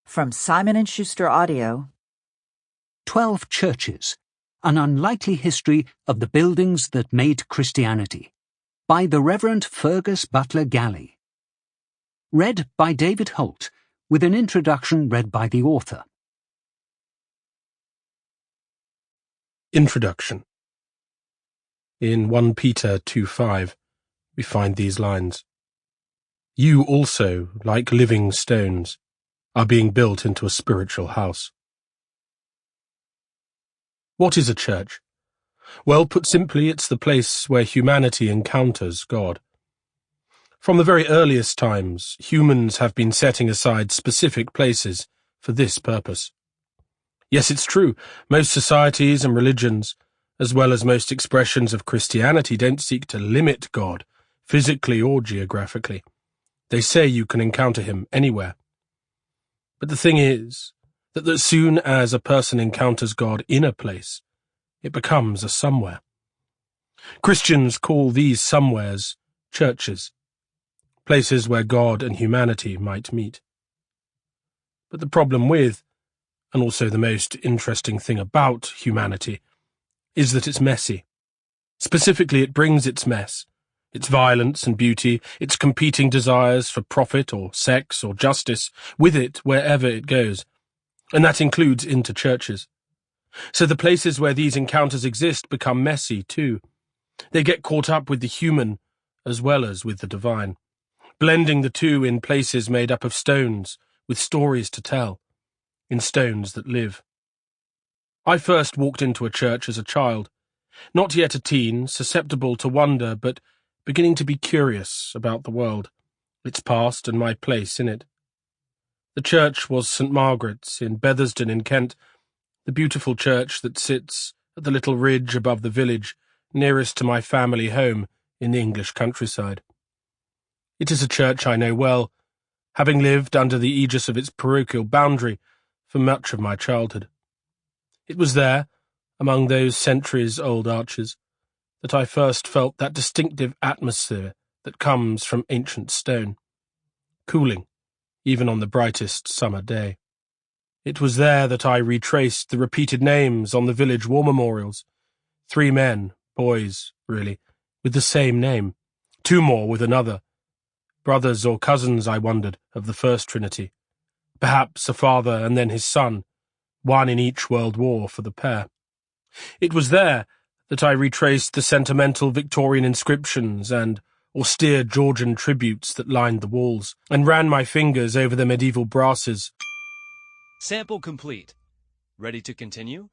From Simon & Schuster Audio. 12 Churches, An Unlikely History of the Buildings That Made Christianity, by the Reverend Fergus Butler-Gallie. Read by David Holt, with an introduction read by the author. Introduction. In 1 Peter 2:5, we find these lines. You also, like living stones, are being built into a spiritual house. What is a church? Well, put simply, it's the place where humanity encounters God. From the very earliest times, humans have been setting aside specific places for this purpose. Yes, it's true, most societies and religions, as well as most expressions of Christianity, don't seek to limit God, physically or geographically. They say you can encounter him anywhere. But the thing is that as soon as a person encounters God in a place, it becomes a somewhere. Christians call these somewheres churches, places where God and humanity might meet. But the problem with, and also the most interesting thing about humanity, is that it's messy. Specifically, it brings its mess, its violence and beauty, its competing desires for profit or sex or justice, with it wherever it goes. And that includes into churches. So the places where these encounters exist become messy too. They get caught up with the human as well as with the divine, blending the two in places made up of stones with stories to tell, in stones that live. I first walked into a church as a child, not yet a teen, susceptible to wonder, but beginning to be curious about the world, its past and my place in it. The church was St. Margaret's in Bethersden in Kent, the beautiful church that sits at the little ridge above the village nearest to my family home in the English countryside. It is a church I know well, having lived under the aegis of its parochial boundary for much of my childhood. It was there, among those centuries-old arches, that I first felt that distinctive atmosphere that comes from ancient stone, cooling, even on the brightest summer day. It was there that I retraced the repeated names on the village war memorials. 3 men, boys, really, with the same name, 2 more with another. Brothers or cousins, I wondered, of the First Trinity. Perhaps a father and then his son, one in each world war for the pair. It was there that I retraced the sentimental Victorian inscriptions and austere Georgian tributes that lined the walls, and ran my fingers over the medieval brasses. Sample complete. Ready to continue?